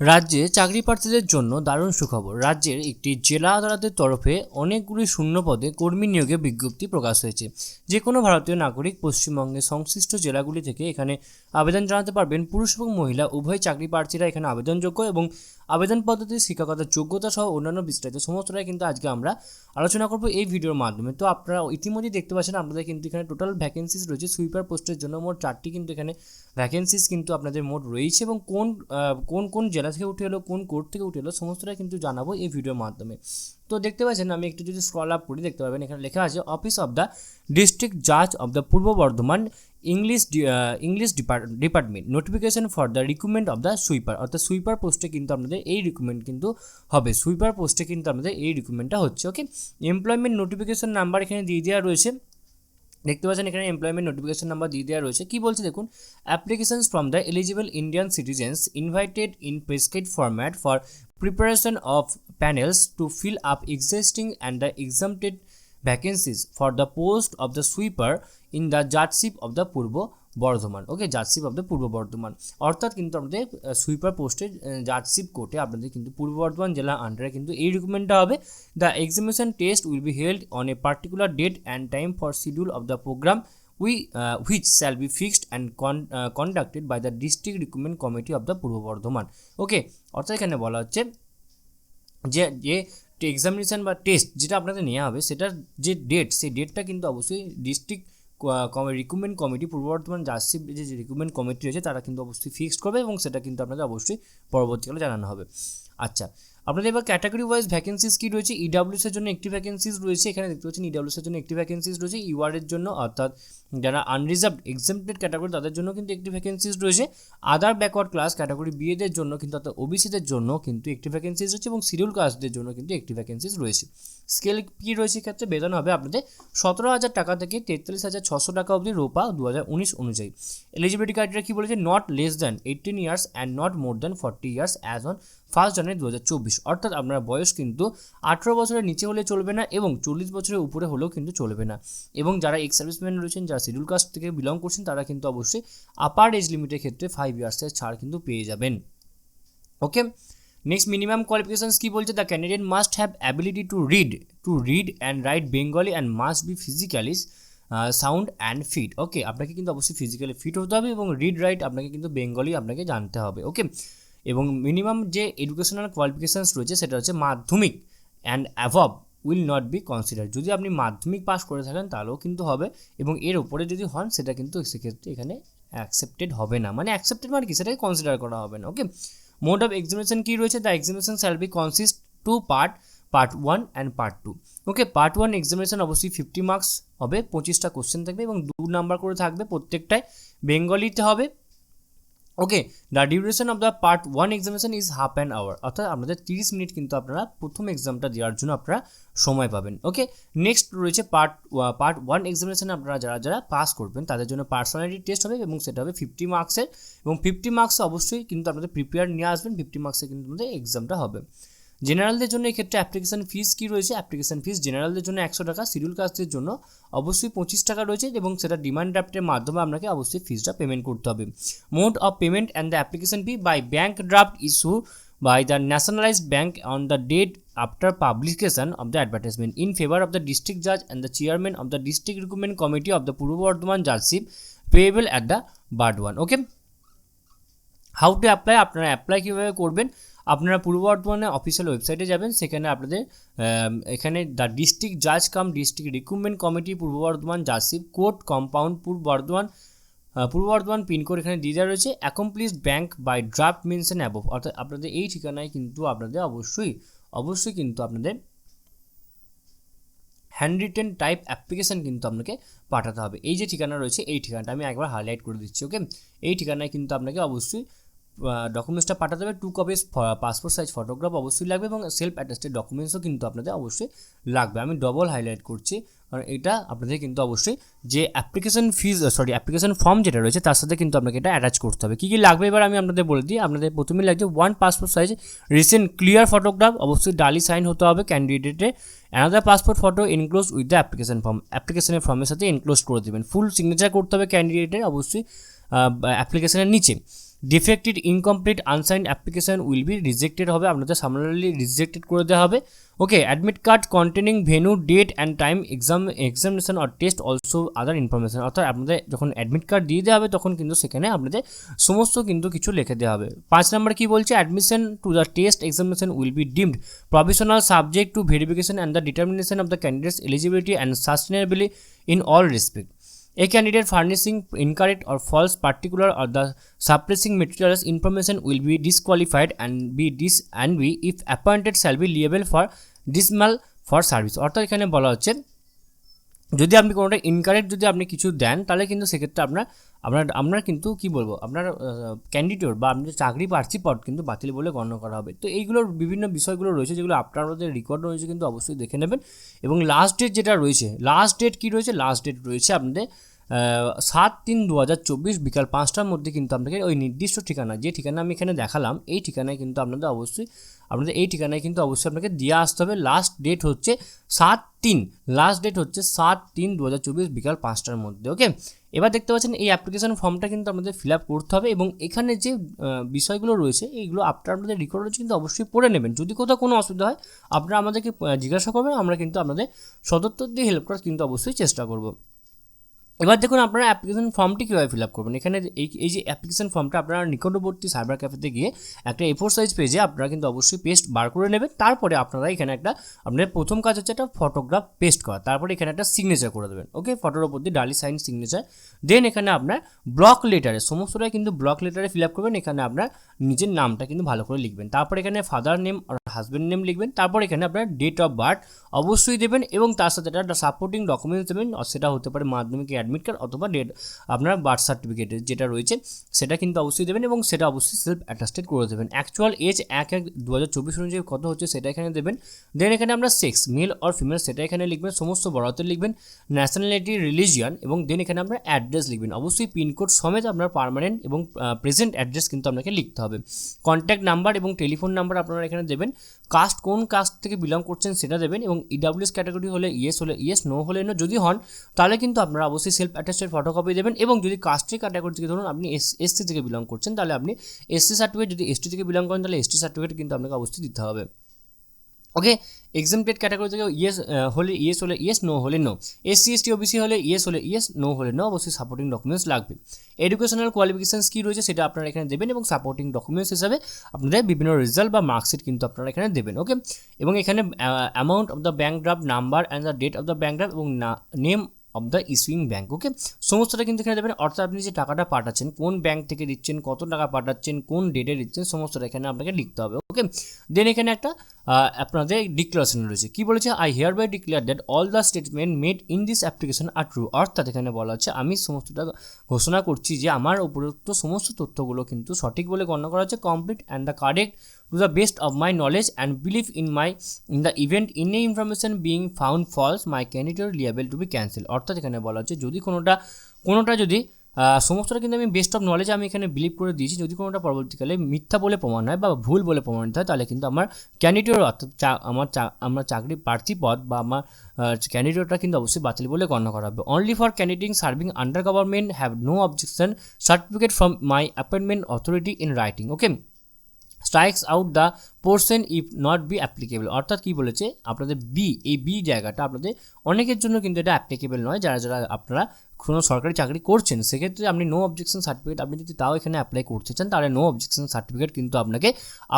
রাজ্যে চাকরি প্রার্থীদের জন্য দারুণ সুখবর। রাজ্যের একটি জেলা আদালতের তরফে অনেকগুলি শূন্য পদে কর্মী নিয়োগের বিজ্ঞপ্তি প্রকাশ হয়েছে। যে কোনো ভারতীয় নাগরিক পশ্চিমবঙ্গের সংশ্লিষ্ট জেলাগুলি থেকে এখানে আবেদন জানাতে পারবেন। পুরুষ এবং মহিলা উভয় চাকরি প্রার্থীরা এখানে আবেদনযোগ্য এবং আবেদন পদ্ধতি, শিক্ষাগত যোগ্যতা সহ অন্যান্য বিস্তারিত সমস্তটাই কিন্তু আজকে আমরা আলোচনা করব এই ভিডিওর মাধ্যমে। তো আপনারা ইতিমধ্যেই দেখতে পাচ্ছেন আপনাদের কিন্তু এখানে টোটাল ভ্যাকেন্সিস রয়েছে। সুইপার পোস্টের জন্য মোট 4টি কিন্তু এখানে ভ্যাকেন্সিস কিন্তু আপনাদের মোট রয়েছে এবং কোন কোন জেলা থেকে উঠে এলো, কোন কোর্ট থেকে উঠে এলো, সমস্তটাই কিন্তু জানাবো এই ভিডিওর মাধ্যমে। তো দেখতে পাচ্ছেন, আমি একটু যদি স্ক্রল আপ করি দেখতে পাবেন এখানে লেখা আছে অফিস অফ দ্য ডিস্ট্রিক্ট জাজ of the Purba Bardhaman English department notification for the recruitment of the sweeper. অর্থাৎ সুইপার পোস্টে কিন্তু আপনাদের এই রিক্রুটমেন্ট কিন্তু হবে। সুইপার পোস্টে কিন্তু আপনাদের এই রিক্রুটমেন্টটা হচ্ছে। ওকে, এমপ্লয়মেন্ট নোটিফিকেশন নাম্বার এখানে দিয়ে দেওয়া রয়েছে। দেখতে পাচ্ছেন এখানে এমপ্লয়মেন্ট নোটিফিকেশন নাম্বার দিয়ে দেওয়া রয়েছে। কী বলছে দেখুন, applications from the eligible Indian citizens invited in prescribed format for preparation of panels to fill up existing and the exempted vacancies for the post of the sweeper in the judgeship of the Purba Bardhaman. Okay, judgeship of the Purba Bardhaman, অর্থাৎ কিন্তু আমাদের sweeper পোস্টের judgeship কোর্টে আপনাদের কিন্তু পূর্ব বর্ধমান জেলার আন্ডারে কিন্তু এই রিক্রুটমেন্টটা হবে। The examination test will be held on a particular date and time for schedule of the programme which shall be fixed and conducted by the district recruitment committee of the পূর্ব বর্ধমান। ওকে, অর্থাৎ এখানে বলা হচ্ছে যে এক্সামিনেশন বা test যেটা আপনাদের নেওয়া হবে সেটার যে ডেট, সেই ডেটটা কিন্তু অবশ্যই ডিস্ট্রিক্ট রিক্রুটমেন্ট কমিটি পূর্ব বর্ধমান জাজশিপ যে রিক্রুটমেন্ট কমিটি রয়েছে তারা কিন্তু অবশ্যই ফিক্সড করবে এবং সেটা কিন্তু আপনাদের অবশ্যই পরবর্তীকালে জানানো হবে। আচ্ছা, আপনাদের এবার ক্যাটাগরি ওয়াইজ ভ্যাকেন্সিস কী রয়েছে। ইডাব্লিউএস এর জন্য একটি ভ্যাকেন্সিস রয়েছে, এখানে দেখতে পাচ্ছেন ইডাব্লিউএস এর জন্য একটি ভ্যাকেন্সিস রয়েছে। ইউআর এর জন্য অর্থাৎ যারা আনরিজার্ভড এক্সেম্পটেড ক্যাটাগরি তাদের জন্য কিন্তু একটি ভ্যাকেন্সিস রয়েছে। Other backward class category B এদের জন্য কিন্তু অর্থাৎ ওবিসিদের জন্য কিন্তু একটি ভ্যাকেন্সিস রয়েছে এবং শিডিউল কাস্টদের জন্য কিন্তু একটি ভ্যাকেন্সিস রয়েছে। স্কেল কী রয়েছে, ক্ষেত্রে বেতন হবে আপনাদের 17,000 টাকা থেকে 43,600 টাকা অবধি রোপা 2019 অনুযায়ী। এলিজিবিলিটি ক্রাইটেরিয়া কী বলেছে, not less than 18 years and not more than 40 years as on 1 জানুয়ারি 2024। অর্থাৎ আপনার বয়স কিন্তু 18 বছরের নিচে হলে চলবে না এবং 40 বছরের উপরে হলেও কিন্তু চলবে না। এবং যারা এক্স সার্ভিসম্যান রয়েছেন, যারা শিডিউল কাস্ট থেকে বিলং করছেন, তারা কিন্তু অবশ্যই আপার এজ লিমিটের ক্ষেত্রে 5 ইয়ার্সের ছাড় কিন্তু পেয়ে যাবেন। ওকে, নেক্সট মিনিমাম কোয়ালিফিকেশনস কী বলছে, the candidate must have ability to read and write Bengali and must be physically sound and fit. Okay, আপনাকে কিন্তু অবশ্যই ফিজিক্যালি ফিট হতে হবে এবং রিড রাইট আপনাকে কিন্তু বেঙ্গলি আপনাকে জানতে হবে। ওকে, এবং মিনিমাম যে এডুকেশনাল কোয়ালিফিকেশানস রয়েছে সেটা হচ্ছে মাধ্যমিক and above will not be consider. যদি আপনি মাধ্যমিক পাস করে থাকেন তাহলেও কিন্তু হবে এবং এর উপরে যদি হন সেটা কিন্তু সেক্ষেত্রে এখানে অ্যাকসেপ্টেড হবে না। মানে অ্যাকসেপ্টেড মানে কি, সেটাকে কনসিডার করা হবে না। ওকে, মোড অফ এক্সামিনেশন কী রয়েছে, the examination shall be consist to part 1 and part 2। Okay, part 1 examination অবশ্যই 50 মার্কস হবে, 25টা কোশ্চেন থাকবে এবং 2 নাম্বার করে থাকবে, প্রত্যেকটাই বেঙ্গলিতে হবে। Okay, the duration of the part 1 examination is half an hour, অর্থাৎ আপনাদের 30 মিনিট কিন্তু আপনারা প্রথম এক্সামটা দেওয়ার জন্য আপনারা সময় পাবেন। ওকে, নেক্সট রয়েছে পার্ট 1 এক্সামিনেশনে আপনারা যারা পাস করবেন তাদের জন্য পার্সোনালিটি টেস্ট হবে এবং সেটা হবে 50 মার্কসের এবং 50 মার্কস অবশ্যই কিন্তু আপনাদের প্রিপেয়ার নিয়ে আসবেন। 50 মার্কসের কিন্তু আপনাদের এক্সামটা হবে। জেনারেলদের জন্য এক্ষেত্রে অ্যাপ্লিকেশন ফিস কী রয়েছে, অ্যাপ্লিকেশন ফিস জেনারেলদের জন্য 100 টাকা, শিডিউল কাস্টদের জন্য অবশ্যই 25 টাকা রয়েছে এবং সেটা ডিমান্ড ড্রাফটের মাধ্যমে আপনাকে অবশ্যই ফিসটা পেমেন্ট করতে হবে। Mode of payment and the application fee by bank draft issue by the nationalized bank on the date after publication of the advertisement in favor of the district judge and the chairman of the district recruitment committee of the Purba Bardhaman judgeship payable at the Barddhaman. Okay, how to apply, আপনারা apply কীভাবে করবেন, আপনারা পূর্ব বর্ধমানের official ওয়েবসাইটে যাবেন, সেখানে আপনাদের এখানে দ্য ডিস্ট্রিক্ট জাজ কাম ডিস্ট্রিক্ট রিক্রুটমেন্ট কমিটি পূর্ব বর্ধমান জাজশিপ কোর্ট কম্পাউন্ড পূর্ব বর্ধমান পিনকোড এখানে দিয়ে দেওয়া রয়েছে। Accomplished bank by draft mention above, অর্থাৎ আপনাদের এই ঠিকানায় কিন্তু আপনাদের অবশ্যই কিন্তু আপনাদের হ্যান্ড রিটেন টাইপ অ্যাপ্লিকেশান কিন্তু আপনাকে পাঠাতে হবে। এই যে ঠিকানা রয়েছে এই ঠিকানাটা আমি একবার হাইলাইট করে দিচ্ছি। ওকে, এই ঠিকানায় কিন্তু আপনাকে অবশ্যই ডকুমেন্টসটা পাঠাতে হবে। 2 কপিস পাসপোর্ট সাইজ ফটোগ্রাফ অবশ্যই লাগবে এবং সেলফ অ্যাটাস্টেড ডকুমেন্টসও কিন্তু আপনাদের অবশ্যই লাগবে। আমি ডবল হাইলাইট করছি কারণ এটা আপনাদের কিন্তু অবশ্যই যে অ্যাপ্লিকেশন ফর্ম যেটা রয়েছে তার সাথে কিন্তু আপনাকে এটা অ্যাটাচ করতে হবে। কী কী লাগবে এবার আমি আপনাদের বলে দিই। আপনাদের প্রথমেই লাগছে 1 passport size recent clear photograph, অবশ্যই ডালি সাইন হতে হবে ক্যান্ডিডেটে। Another passport photo enclose with the application form, অ্যাপ্লিকেশনের ফর্মের সাথে এনক্লোজ করে দেবেন। ফুল সিগনেচার করতে হবে ক্যান্ডিডেটের অবশ্যই অ্যাপ্লিকেশনের নিচে। Defected, incomplete, unsigned application will be rejected হবে, আপনাদের সামনালি রিজেক্টেড করে দেওয়া হবে। Okay, admit card containing venue, date and time, examination or test, also other information. অর্থাৎ আপনাদের যখন অ্যাডমিট কার্ড দিয়ে দেওয়া হবে তখন কিন্তু সেখানে আপনাদের সমস্ত কিন্তু কিছু লিখে দেওয়া হবে। 5 নম্বর কী বলছে, admission to the test examination will be deemed provisional subject to verification and the determination of the candidates eligibility and sustainability in all respect. A candidate furnishing incorrect or false particular or the suppressing materials information will be disqualified and be if appointed shall be liable for dismal for service। অর্থাৎ এখানে বলা হচ্ছে যদি আপনি কোনোটা incorrect যদি আপনি কিছু দেন তাহলে কিন্তু সেক্ষেত্রে আপনার কিন্তু কী বলবো, আপনার ক্যান্ডিডেট বা আপনার চাকরি প্রার্থী পদ কিন্তু বাতিল বলে গণ্য করা হবে। তো এইগুলোর বিভিন্ন বিষয়গুলো রয়েছে যেগুলো আপনাদের রেকর্ড রয়েছে, কিন্তু অবশ্যই দেখে নেবেন। এবং লাস্ট ডেট যেটা রয়েছে, লাস্ট ডেট কী রয়েছে, লাস্ট ডেট রয়েছে আপনাদের 7/3/2024 বিকাল 5টার মধ্যে কিন্তু আপনাকে ওই নির্দিষ্ট ঠিকানা, যে ঠিকানা আমি এখানে দেখালাম এই ঠিকানায় কিন্তু আপনাদের এই ঠিকানায় কিন্তু অবশ্যই আপনাকে দিয়ে আসতে হবে। লাস্ট ডেট হচ্ছে 7/3/2024 বিকাল 5টার মধ্যে। ওকে, এবার দেখতে পাচ্ছেন এই অ্যাপ্লিকেশন ফর্মটা কিন্তু আপনাদের ফিল আপ করতে হবে এবং এখানে যে বিষয়গুলো রয়েছে এইগুলো আপনাদের রেকর্ড রয়েছে কিন্তু অবশ্যই পড়ে নেবেন। যদি কোথাও কোনো অসুবিধা হয় আপনারা আমাদেরকে জিজ্ঞাসা করবেন, আমরা কিন্তু আপনাদের সদুত্তর দিয়ে হেল্প করার কিন্তু অবশ্যই চেষ্টা করব। এবার দেখুন আপনারা অ্যাপ্লিকেশন ফর্মটি কীভাবে ফিল আপ করবেন। এখানে এই যে অ্যাপ্লিকেশন ফর্মটা আপনারা নিকটবর্তী সাইবার ক্যাফেতে গিয়ে একটা A4 সাইজ পেজে আপনারা কিন্তু অবশ্যই পেস্ট বার করে নেবেন। তারপরে আপনারা এখানে আপনাদের প্রথম কাজ হচ্ছে একটা ফটোগ্রাফ পেস্ট করা, তারপরে এখানে একটা সিগনেচার করে দেবেন। ওকে, ফটোর উপর দিয়ে ডালি সাইন সিগনেচার। দেন এখানে আপনার ব্লক লেটারে, সমস্তটাই কিন্তু ব্লক লেটারে ফিল আপ করবেন। এখানে আপনার নিজের নামটা কিন্তু ভালো করে লিখবেন, তারপর এখানে ফাদার নেম আর হাজব্যান্ড নেম লিখবেন, তারপর এখানে আপনার ডেট অফ বার্থ অবশ্যই দেবেন এবং তার সাথে একটা সাপোর্টিং ডকুমেন্টস দেবেন। সেটা হতে পারে মাধ্যমিক অ্যাডমিট কার্ড অথবা আপনার বার্থ সার্টিফিকেট যেটা রয়েছে সেটা কিন্তু অবশ্যই দেবেন এবং সেটা অবশ্যই সেলফ অ্যাটাস্টেড করে দেবেন। অ্যাকচুয়াল এজ 1/1/2024 অনুযায়ী কত হচ্ছে সেটা এখানে দেবেন। দেন এখানে আমরা সেক্স মেল অর ফিমেল সেটা এখানে লিখবেন, সমস্ত বড়হাতে লিখবেন, ন্যাশনালিটি, রিলিজিয়ান এবং দেন এখানে আমরা অ্যাড্রেস লিখবেন। অবশ্যই পিনকোড সমেত আপনার পার্মানেন্ট এবং প্রেজেন্ট অ্যাড্রেস কিন্তু আপনাকে লিখতে হবে। কন্ট্যাক্ট নাম্বার এবং টেলিফোন নাম্বার আপনারা এখানে দেবেন। কাস্ট, কোন কাস্ট থেকে বিলং করছেন সেটা দেবেন এবং ইডাব্লিউএস ক্যাটাগরি হলে ইয়েস, হলে ইয়েস, নো হলে নো। যদি হন তাহলে কিন্তু আপনারা অবশ্যই সেলফ অ্যাটাস্টেড ফটোকপি দেবেন এবং যদি কাস্টের ক্যাটাগরি থেকে ধরুন আপনি এসসি থেকে বিলং করছেন তাহলে আপনি এসসি সার্টিফিকেট, যদি এসটি থেকে বিলং করেন তাহলে এসটি সার্টিফিকেট কিন্তু আপনাকে অবশ্যই দিতে হবে। ওকে, এক্সামটেড ক্যাটাগরি থেকে ইয়েস হলে ইয়েস, নো হলে নো। এসসি এসটি ওবিসি হলে ইয়েস, নো হলে নো। অবশ্যই সাপোর্টিং ডকুমেন্টস লাগবে। এডুকেশনাল কোয়ালিফিকেশানস কী রয়েছে সেটা আপনারা এখানে দেবেন এবং সাপোর্টিং ডকুমেন্টস হিসাবে আপনাদের বিভিন্ন রেজাল্ট বা মার্কশিট কিন্তু আপনারা এখানে দেবেন। ওকে, এবং এখানে amount of the bank draft, number and the date of the bank draft এবং name of the issuing bank. Okay, সমস্তটা কিন্তু এখানে দেবেন। অর্থাৎ আপনি যে টাকাটা পাঠাচ্ছেন, কোন ব্যাঙ্ক থেকে দিচ্ছেন, কত টাকা পাঠাচ্ছেন, কোন ডেটে দিচ্ছেন, সমস্তটা এখানে আপনাকে লিখতে হবে। ওকে, দেন এখানে একটা আপনাদের ডিক্লারেশন রয়েছে। কী বলেছে, I hereby declare that all the statement made in this application are true. অর্থাৎ এখানে বলা হচ্ছে আমি সমস্তটা ঘোষণা করছি যে আমার উপরোক্ত সমস্ত তথ্যগুলো কিন্তু সঠিক বলে গণ্য করা হচ্ছে, complete and the correct to the best of my knowledge and belief in the event any information being found false my candidate liable to be cancelled। অর্থাৎ এখানে বলা হচ্ছে যদি কোনোটা যদি সমস্তটা কিন্তু আমি বেস্ট অফ নলেজ আমি এখানে বিলিভ করে দিয়েছি, যদি কোনোটা পরবর্তীকালে মিথ্যা বলে প্রমাণ হয় বা ভুল বলে প্রমাণিত হয় তাহলে কিন্তু আমার ক্যান্ডিডেট অর্থাৎ আমার চাকরি প্রার্থী পদ বা আমার ক্যান্ডিডেটটা কিন্তু অবশ্যই বাতিল বলে গণ্য করা হবে। Only for candidate serving under government have no objection certificate from my appointment authority in writing. Okay, strikes out the portion if not be applicable. অর্থাৎ কী বলেছে, আপনাদের এই বি জায়গাটা আপনাদের অনেকের জন্য কিন্তু এটা অ্যাপ্লিকেবল নয়। যারা আপনারা কোনো সরকারি চাকরি করছেন সেক্ষেত্রে আপনি নো অবজেকশন সার্টিফিকেট আপনি যদি তাও এখানে অ্যাপ্লাই করতে চান তাহলে নো অবজেকশন সার্টিফিকেট কিন্তু আপনাকে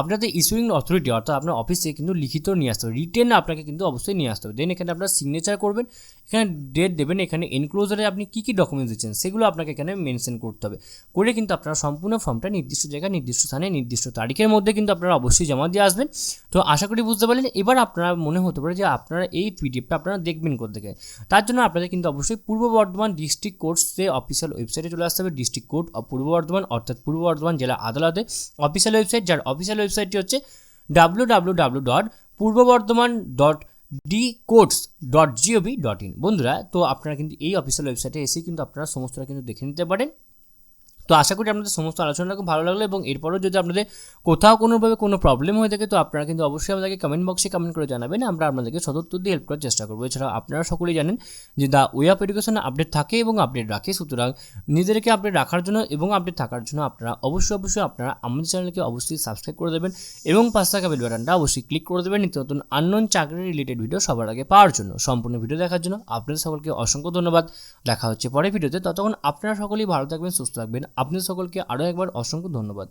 আপনাদের ইস্যুইং অথরিটি অর্থাৎ আপনার অফিসে কিন্তু লিখিত নিয়ে আসতে হবে, রিটেন আপনাকে কিন্তু অবশ্যই নিয়ে আসতে হবে। দেন এখানে আপনার সিগনেচার করবেন, এখানে ডেট দেবেন, এখানে এনক্লোজারে আপনি কী কী ডকুমেন্টস দিচ্ছেন সেগুলো আপনাকে এখানে মেনশন করতে হবে। করে কিন্তু আপনারা সম্পূর্ণ ফর্মটা নির্দিষ্ট জায়গায়, নির্দিষ্ট স্থানে, নির্দিষ্ট তারিখের মধ্যে কিন্তু আপনারা অবশ্যই জমা দিয়ে আসবেন। তো আশা করি বুঝতে পারলেন। এবার আপনারা মনে হতে পারে যে আপনারা এই পিডিএফটা আপনারা দেখবেন কোথেকে, তার জন্য আপনাদের কিন্তু অবশ্যই পূর্ব বর্ধমান ডিস্ট্রিক্ট কোর্টসে অফিসিয়াল ওয়েবসাইটে চলে আসতে হবে। ডিস্ট্রিক্ট কোর্ট অফ পূর্ব বর্ধমান অর্থাৎ পূর্ব বর্ধমান জেলা আদালতে অফিসিয়াল ওয়েবসাইট, যার অফিসিয়াল ওয়েবসাইটটি হচ্ছে www.purbaBardhaman.dcourts.gov.in। বন্ধুরা, তো আপনারা কিন্তু এই অফিসিয়াল ওয়েবসাইটে এসে কিন্তু আপনারা সমস্তটা কিন্তু দেখে নিতে পারেন তো আশা করি আপনাদের সমস্ত আলোচনাটা খুব ভালো লাগলো, এবং এরপরও যদি আপনাদের কোথাও কোনোভাবে কোনো প্রবলেম হয়ে থাকে তো আপনারা কিন্তু অবশ্যই আমাদেরকে কমেন্ট বক্সে কমেন্ট করে জানাবেন, আমরা আপনাদেরকে সদুত্তর দিয়ে হেল্প করার চেষ্টা করবো। এছাড়াও আপনারা সকলেই জানেন যে the way of education update থাকে এবং আপডেট রাখে, সুতরাং নিজেদেরকে আপডেট রাখার জন্য এবং আপডেট থাকার জন্য আপনারা অবশ্যই আপনারা আমাদের চ্যানেলকে অবশ্যই সাবস্ক্রাইব করে দেবেন এবং পাশে থাকা বেল বাটনটা অবশ্যই ক্লিক করে দেবেন নিত্য নতুন আননোন চাকরি রিলেটেড ভিডিও সবার আগে পাওয়ার জন্য। সম্পূর্ণ ভিডিও দেখার জন্য আপনাদের সকলকে অসংখ্য ধন্যবাদ। দেখা হচ্ছে পরের ভিডিওতে, ততক্ষণ আপনারা সকলেই ভালো থাকবেন, সুস্থ থাকবেন। আপনাদের সকলকে আরও একবার অসংখ্য ধন্যবাদ।